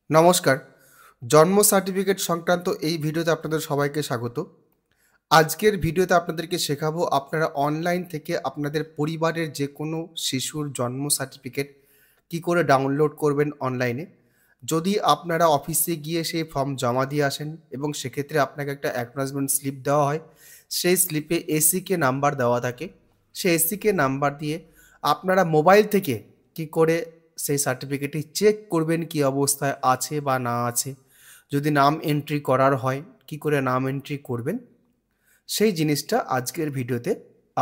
নমস্কার। জন্ম সার্টিফিকেট সংক্রান্ত এই ভিডিওতে আপনাদের সবাইকে স্বাগত। আজকের ভিডিওতে আপনাদেরকে শেখাবো আপনারা অনলাইন থেকে আপনাদের পরিবারের যেকোনো শিশুর জন্ম সার্টিফিকেট কী করে ডাউনলোড করবেন অনলাইনে। যদি আপনারা অফিসে গিয়ে সেই ফর্ম জমা দিয়ে আসেন এবং সেক্ষেত্রে আপনাকে একটা অ্যাকনলেজমেন্ট স্লিপ দেওয়া হয়, সেই স্লিপে এসিকে নাম্বার দেওয়া থাকে। সেই এসিকে নাম্বার দিয়ে আপনারা মোবাইল থেকে কী করে সেই সার্টিফিকেটটি চেক করবেন কী অবস্থায় আছে বা না আছে। যদি নাম এন্ট্রি করার হয় কী করে নাম এন্ট্রি করবেন, সেই জিনিসটা আজকের ভিডিওতে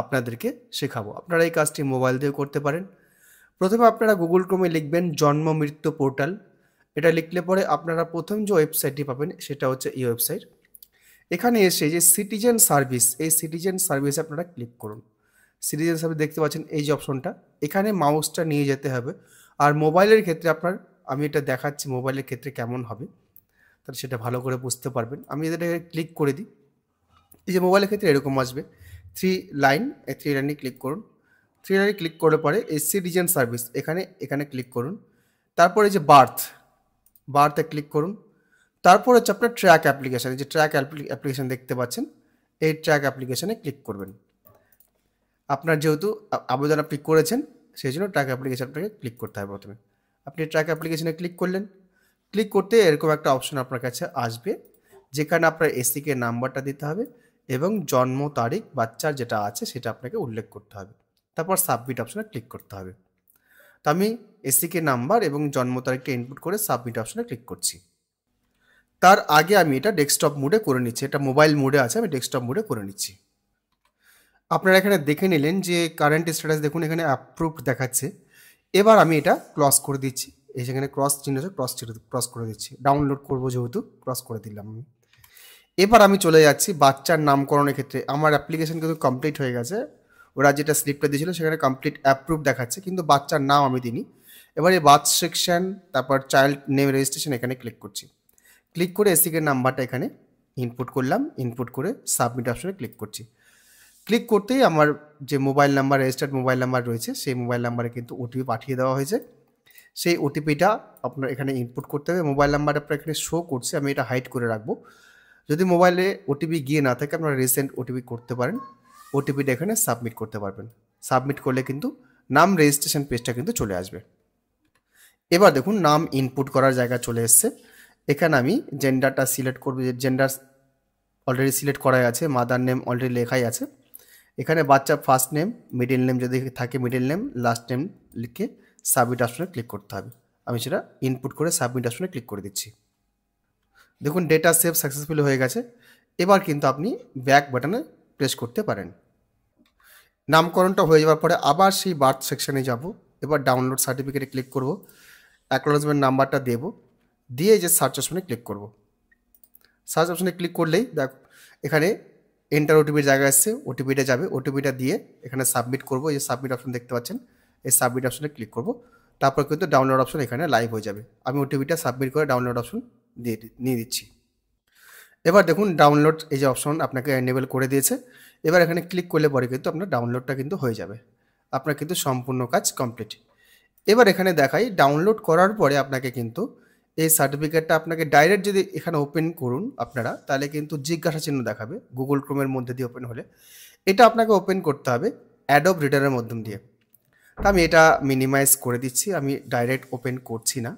আপনাদেরকে শেখাবো। আপনারা এই কাজটি মোবাইল দিয়েও করতে পারেন। প্রথমে আপনারা গুগল ক্রোমে লিখবেন জন্ম মৃত্যু পোর্টাল। এটা লিখলে পরে আপনারা প্রথম যে ওয়েবসাইটটি পাবেন সেটা হচ্ছে এই ওয়েবসাইট। এখানে এসে যে সিটিজেন সার্ভিস, এই সিটিজেন সার্ভিসে আপনারা ক্লিক করুন। সিটিজেন সার্ভিস দেখতে পাচ্ছেন এই যে অপশনটা, এখানে মাউসটা নিয়ে যেতে হবে। আর মোবাইলের ক্ষেত্রে আমি এটা দেখাচ্ছি মোবাইলের ক্ষেত্রে কেমন হবে, তাহলে সেটা ভালো করে বুঝতে পারবেন। আমি এটাকে ক্লিক করে দিই। এই যে মোবাইলের ক্ষেত্রে এরকম আসবে 3 লাইন, এই 3 লাইনে ক্লিক করুন। 3 লাইনে ক্লিক করলে পরে এই সিটিজেন সার্ভিস এখানে ক্লিক করুন। তারপরে যে বার্থে ক্লিক করুন। তারপর হচ্ছে আপনার ট্র্যাক অ্যাপ্লিকেশান, এই যে ট্র্যাক অ্যাপ্লিকেশান দেখতে পাচ্ছেন, এই ট্র্যাক অ্যাপ্লিকেশানে ক্লিক করবেন। আপনার যেহেতু আবেদন আপনি করেছেন সেই জন্য ট্র্যাক অ্যাপ্লিকেশান আপনাকে ক্লিক করতে হবে প্রথমে। আপনি ট্র্যাক অ্যাপ্লিকেশানে ক্লিক করলেন। ক্লিক করতে এরকম একটা অপশন আপনার কাছে আসবে, যেখানে আপনার এসিকে নাম্বারটা দিতে হবে এবং জন্ম তারিখ বাচ্চার যেটা আছে সেটা আপনাকে উল্লেখ করতে হবে। তারপর সাবমিট অপশনে ক্লিক করতে হবে। তো আমি এসিকে নাম্বার এবং জন্ম তারিখটা ইনপুট করে সাবমিট অপশনে ক্লিক করছি। তার আগে আমি এটা ডেস্কটপ মোডে করে নিচ্ছি। এটা মোবাইল মোডে আছে, আমি ডেস্কটপ মোডে করে নিচ্ছি। আপনারা এখানে দেখে নিলেন যে কারেন্ট স্ট্যাটাস দেখুন এখানে অ্যাপ্রুভড দেখাচ্ছে। এবার আমি এটা ক্রস করে দিচ্ছি। এই যেখানে ক্রস চিহ্ন আছে ক্রস করে দিচ্ছি। ডাউনলোড করবো যেহেতু ক্রস করে দিলাম আমি। এবার আমি চলে যাচ্ছি বাচ্চার নামকরণের ক্ষেত্রে। আমার অ্যাপ্লিকেশন কিন্তু কমপ্লিট হয়ে গেছে। ওরা যেটা স্লিপটা দিয়েছিল সেখানে কমপ্লিট অ্যাপ্রুভ দেখাচ্ছে, কিন্তু বাচ্চার নাম আমি দিইনি। এবারে বার্থ সেকশন, তারপর চাইল্ড নেম রেজিস্ট্রেশন এখানে ক্লিক করছি। ক্লিক করে এসিকের নাম্বারটা এখানে ইনপুট করলাম। ইনপুট করে সাবমিট অপশনে ক্লিক করছি। ক্লিক করতেই আমার যে mobile number, registered mobile number রয়েছে সেই মোবাইল নাম্বারে কিন্তু ওটিপি পাঠিয়ে দেওয়া হয়েছে। সেই ওটিপিটা আপনার এখানে ইনপুট করতে হবে। মোবাইল নাম্বারটা আপনার এখানে শো করছে, আমি এটা হাইড করে রাখবো। যদি মোবাইলে ওটিপি গিয়ে না থাকে আপনারা রিসেন্ট ওটিপি করতে পারেন। ওটিপিটা এখানে সাবমিট করতে পারবেন। সাবমিট করলে কিন্তু নাম রেজিস্ট্রেশন পেজটা কিন্তু চলে আসবে। এবার দেখুন নাম ইনপুট করার জায়গা চলে এসছে। এখানে আমি জেন্ডারটা সিলেক্ট করব, যে জেন্ডার অলরেডি সিলেক্ট করাই আছে, মাদার নেম অলরেডি লেখাই আছে। এখানে বাচ্চা ফার্স্ট নেম, মিডিল নেম যদি থাকে মিডিল নেম, লাস্ট নেম লিখে সাবমিট অপশনে ক্লিক করতে হবে। আমি সেটা ইনপুট করে সাবমিট অপশনে ক্লিক করে দিচ্ছি। দেখুন ডেটা সেভ সাকসেসফুলি হয়ে গেছে। এবার কিন্তু আপনি ব্যাক বাটনে প্রেস করতে পারেন। নামকরণটা হয়ে যাওয়ার পরে আবার সেই বার্থ সেকশানে যাব। এবার ডাউনলোড সার্টিফিকেটে ক্লিক করব, অ্যাকনোলেজমেন্ট নাম্বারটা দেব, দিয়ে যে সার্চ অপশনে ক্লিক করব। সার্চ অপশনে ক্লিক করলেই দেখো এখানে এন্টার ওটিপির জায়গা এসছে, ওটিপিটা যাবে। ওটিপিটা দিয়ে এখানে সাবমিট করব। এই যে সাবমিট অপশন দেখতে পাচ্ছেন, এই সাবমিট অপশনে ক্লিক করব। তারপর কিন্তু ডাউনলোড অপশন এখানে লাইভ হয়ে যাবে। আমি ওটিপিটা সাবমিট করে ডাউনলোড অপশন নিয়ে দিচ্ছি। এবার দেখুন ডাউনলোড এই যে অপশন আপনাকে এনেবল করে দিয়েছে। এবার এখানে ক্লিক করলে পরে কিন্তু আপনার ডাউনলোডটা কিন্তু হয়ে যাবে। আপনার কিন্তু সম্পূর্ণ কাজ কমপ্লিট। এবার এখানে দেখাই ডাউনলোড করার পরে আপনাকে কিন্তু এই সার্টিফিকেটটা আপনাকে ডাইরেক্ট যদি এখানে ওপেন করুন আপনারা, তাহলে কিন্তু জিজ্ঞাসা চিহ্ন দেখাবে গুগল ক্রোমের মধ্যে দিয়ে ওপেন হলে। এটা আপনাকে ওপেন করতে হবে অ্যাডোব রিডারের মাধ্যম দিয়ে। তা আমি এটা মিনিমাইজ করে দিচ্ছি, আমি ডাইরেক্ট ওপেন করছি না।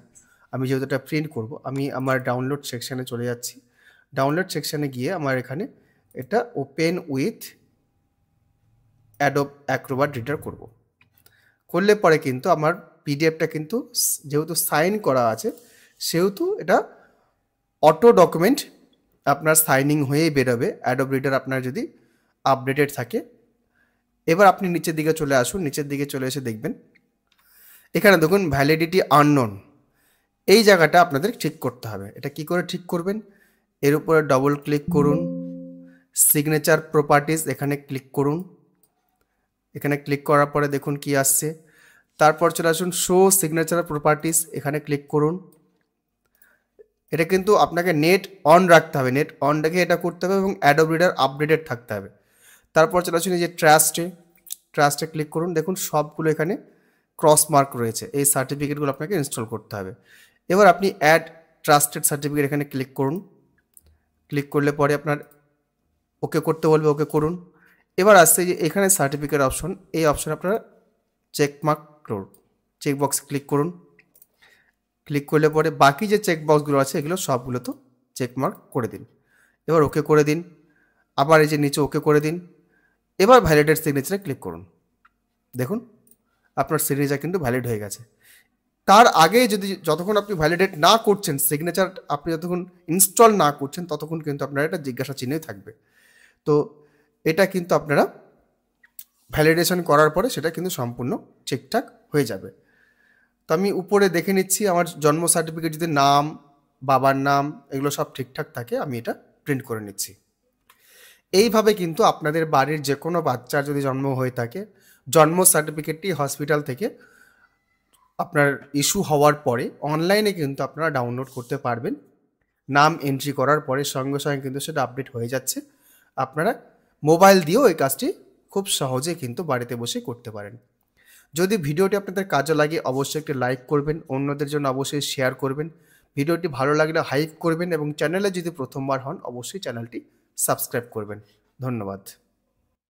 আমি যেহেতু এটা প্রিন্ট করব, আমি আমার ডাউনলোড সেকশানে চলে যাচ্ছি। ডাউনলোড সেকশানে গিয়ে আমার এখানে এটা open with Adobe Acrobat reader করব। করলে পরে কিন্তু আমার পিডিএফটা কিন্তু যেহেতু সাইন করা আছে সেহেতু এটা অটো ডকুমেন্ট আপনার সাইনিং হয়েই বেরোবে অ্যাডোব রিডার আপনার যদি আপডেটেড থাকে। এবার আপনি নিচের দিকে চলে আসুন। নিচের দিকে চলে এসে দেখবেন এখানে দেখুন ভ্যালিডিটি আননোন, এই জায়গাটা আপনাদের ঠিক করতে হবে। এটা কি করে ঠিক করবেন, এর উপরে ডবল ক্লিক করুন, সিগনেচার প্রপার্টিজ এখানে ক্লিক করুন। এখানে ক্লিক করার পরে দেখুন কি আসছে। তারপর চলে আসুন শো সিগনেচার প্রপার্টিজ, এখানে ক্লিক করুন। এটা কিন্তু আপনাকে নেট অন রাখতে হবে, নেট অন রেখে এটা করতে হবে এবং অ্যাডোব রিডার আপডেটেড থাকতে হবে। তারপর চলে আসুন এই যে ট্রাস্টে ক্লিক করুন। দেখুন সবগুলো এখানে ক্রস মার্ক রয়েছে। এই সার্টিফিকেটগুলো আপনাকে ইনস্টল করতে হবে। এবার আপনি অ্যাড ট্রাস্টেড সার্টিফিকেট এখানে ক্লিক করুন। ক্লিক করলে পরে আপনার ওকে করতে বলবে, ওকে করুন। এবার আসছে যে এখানে সার্টিফিকেট অপশন, এই অপশন আপনারা চেকমার্ক করুন, চেকবক্স ক্লিক করুন। ক্লিক করলে পরে বাকি যে চেকবক্সগুলো আছে এগুলো সবগুলো তো চেকমার্ক করে দিন। এবার ওকে করে দিন, আবার এই যে নিচে ওকে করে দিন। এবার ভ্যালিডেট সিগনেচারে ক্লিক করুন। দেখুন আপনার সিগনেচার কিন্তু ভ্যালিড হয়ে গেছে। তার আগে যতক্ষণ আপনি ভ্যালিডেট না করছেন, সিগনেচার আপনি যতক্ষণ ইনস্টল না করছেন, ততক্ষণ কিন্তু আপনার একটা জিজ্ঞাসা চিহ্নই থাকবে। তো এটা কিন্তু আপনারা ভ্যালিডেশন করার পরে সেটা কিন্তু সম্পূর্ণ ঠিকঠাক হয়ে যাবে। তো আমি উপরে দেখে নিচ্ছি আমার জন্ম সার্টিফিকেট যদি নাম, বাবার নাম এগুলো সব ঠিকঠাক থাকে, আমি এটা প্রিন্ট করে নিচ্ছি। এইভাবে কিন্তু আপনাদের বাড়ির যে কোনো বাচ্চার যদি জন্ম হয়ে থাকে, জন্ম সার্টিফিকেটটি হসপিটাল থেকে আপনার ইস্যু হওয়ার পরে অনলাইনে কিন্তু আপনারা ডাউনলোড করতে পারবেন। নাম এন্ট্রি করার পরে সঙ্গে সঙ্গে কিন্তু সেটা আপডেট হয়ে যাচ্ছে। আপনারা মোবাইল দিয়েও এই কাজটি খুব সহজে কিন্তু বাড়িতে বসে করতে পারেন। যদি ভিডিওটি আপনাদের কাজে লাগে অবশ্যই একটি লাইক করবেন, অন্যদের জন্য অবশ্যই শেয়ার করবেন। ভিডিওটি ভালো লাগলে হাইপ করবেন এবং চ্যানেলে যদি প্রথমবার হন অবশ্যই চ্যানেলটি সাবস্ক্রাইব করবেন। ধন্যবাদ।